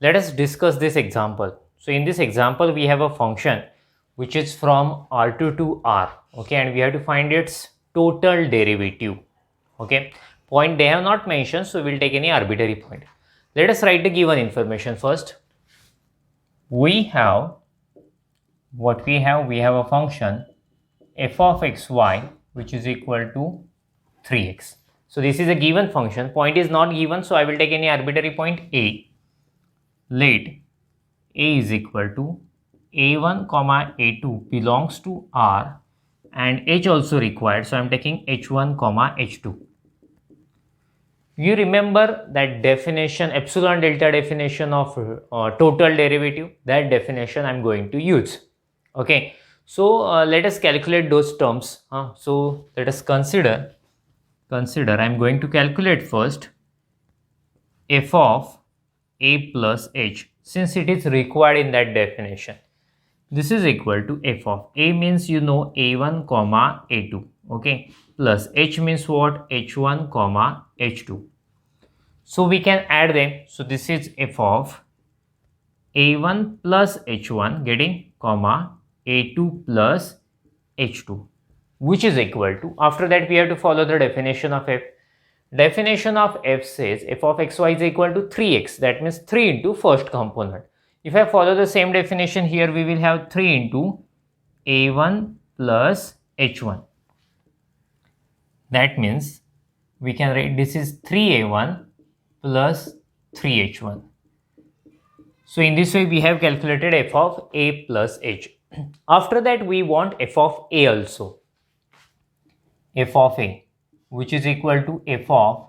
Let us discuss this example. So in this example, we have a function which is from R2 to R, okay, and we have to find its total derivative, okay. Point they have not mentioned, so we'll take any arbitrary point. Let us write the given information first. We have what we have a function f of xy which is equal to 3x. So this is a given function. Point is not given, so I will take any arbitrary point a. Let a is equal to a1 comma a2 belongs to R and h also required, so I am taking h1 comma h2. You remember that definition, epsilon delta definition of total derivative, that definition I am going to use. Okay, so let us calculate those terms. So let us consider I am going to calculate first f of a plus h, since it is required in that definition. This is equal to f of a means you know a1 comma a2, okay, plus h means what, h1 comma h2. So we can add them. So this is f of a1 plus h1 getting comma a2 plus h2, which is equal to, after that we have to follow the definition of f. Definition of f says f of xy is equal to 3x, that means 3 into first component. If I follow the same definition here, we will have 3 into a1 plus h1. That means we can write this is 3a1 plus 3h1. So in this way we have calculated f of a plus h. After that we want f of a also. F of a which is equal to f of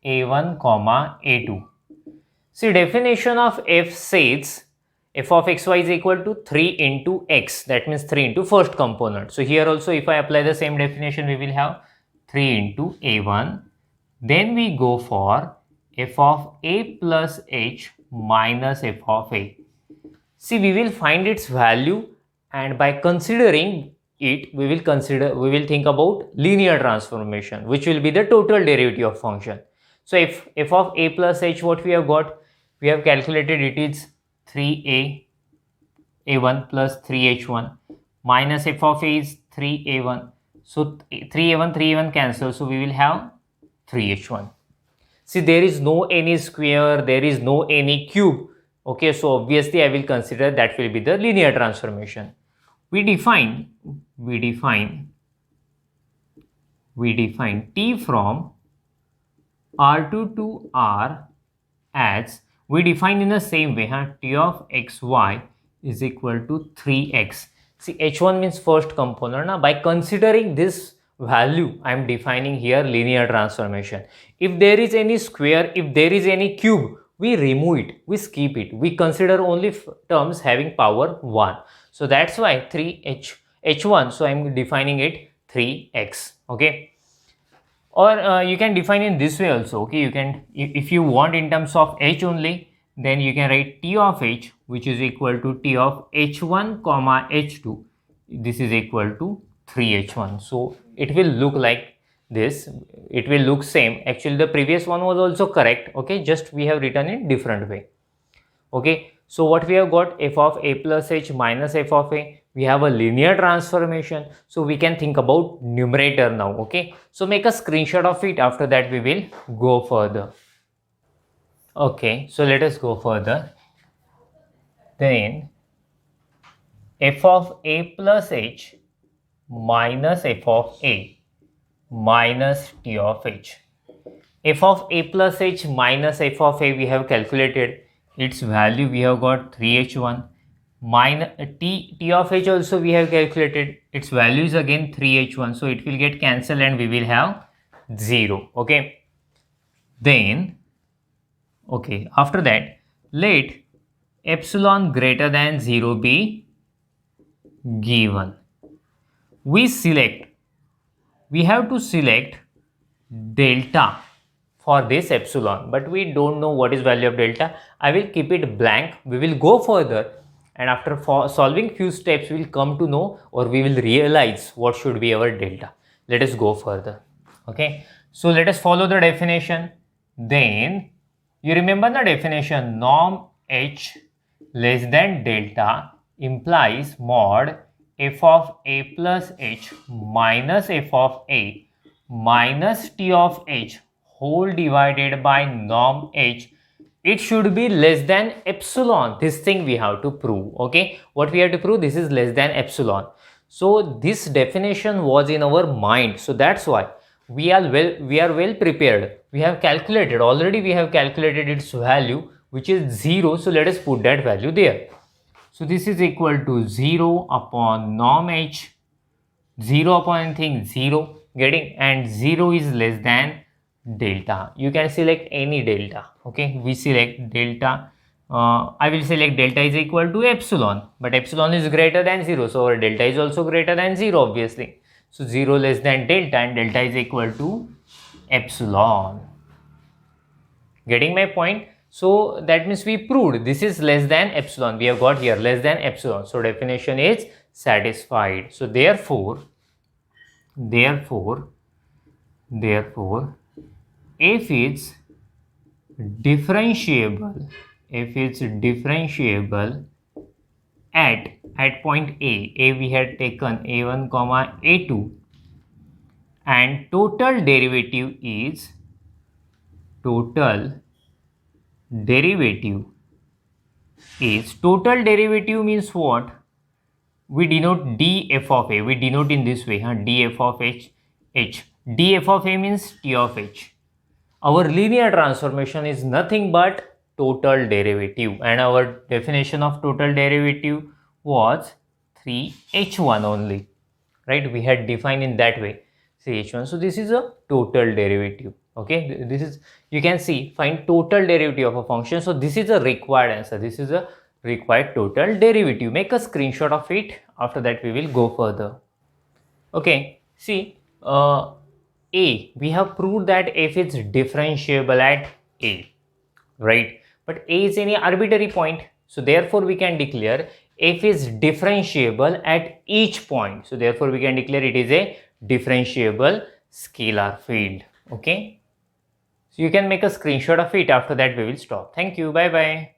a1 comma a2. See, definition of f says f of xy is equal to 3 into x, that means 3 into first component. So here also if I apply the same definition, we will have 3 into a1. Then we go for f of a plus h minus f of a. See, we will find its value, and by considering it, we will think about linear transformation, which will be the total derivative of function. So if f of a plus h, what we have got, we have calculated it is 3a a1 plus 3h1 minus f of a is 3a1. So 3a1 cancel, so we will have 3h1. See, there is no any square, there is no any cube. Okay, so obviously I will consider that will be the linear transformation. We define t from R2 to R as, we define in the same way, t of xy is equal to 3x. See, h1 means first component. Now, by considering this value, I am defining here linear transformation. If there is any square, if there is any cube, we remove it, we skip it. We consider only terms having power 1. So that's why h1, so I am defining it 3x. Okay. Or you can define in this way also. Okay, you can, if you want in terms of h only, then you can write t of h which is equal to t of h1 comma h2. This is equal to 3h1. So it will look like this, it will look same. Actually the previous one was also correct, okay, just we have written in different way. Okay, so what we have got, f of a plus h minus f of a, we have a linear transformation, so we can think about numerator now. Okay, so make a screenshot of it, after that we will go further. Okay, so let us go further. Then f of a plus h minus f of a minus t of h. F of a plus h minus f of a, we have calculated its value, we have got 3h1 minus t of h also we have calculated its value is again 3h1, so it will get cancelled and we will have 0. Okay, then okay, after that let epsilon greater than 0 be given. We have to select delta for this epsilon, but we don't know what is value of delta. I will keep it blank. We will go further, and after solving few steps we will come to know, or we will realize what should be our delta. Let us go further. Okay, so let us follow the definition. Then you remember the definition, norm h less than delta implies mod f of a plus h minus f of a minus t of h whole divided by norm h, it should be less than epsilon. This thing we have to prove. Okay, what we have to prove? This is less than epsilon. So this definition was in our mind, so that's why we are well prepared. We have calculated already, we have calculated its value, which is 0. So let us put that value there. So this is equal to 0 upon norm h, 0 upon anything 0, getting, and 0 is less than delta. You can select any delta. Okay, we select delta. I will select delta is equal to epsilon, but epsilon is greater than 0, so our delta is also greater than 0, obviously. So 0 less than delta, and delta is equal to epsilon. Getting my point? So that means we proved this is less than epsilon. We have got here less than epsilon. So definition is satisfied. So therefore, if it's differentiable, at point A we had taken a1 comma a2, and total derivative means what? We denote df of a, we denote in this way, df of h. df of a means t of h. Our linear transformation is nothing but total derivative, and our definition of total derivative was 3h1 only, right? We had defined in that way, 3h1. So this is a total derivative. Okay, this is, you can see, find total derivative of a function. So this is a required answer. This is a required total derivative. Make a screenshot of it. After that we will go further. Okay, see, a, we have proved that f is differentiable at a, right? But a is any arbitrary point, so therefore we can declare f is differentiable at each point. So therefore we can declare it is a differentiable scalar field. Okay, so you can make a screenshot of it. After that we will stop. Thank you. Bye bye.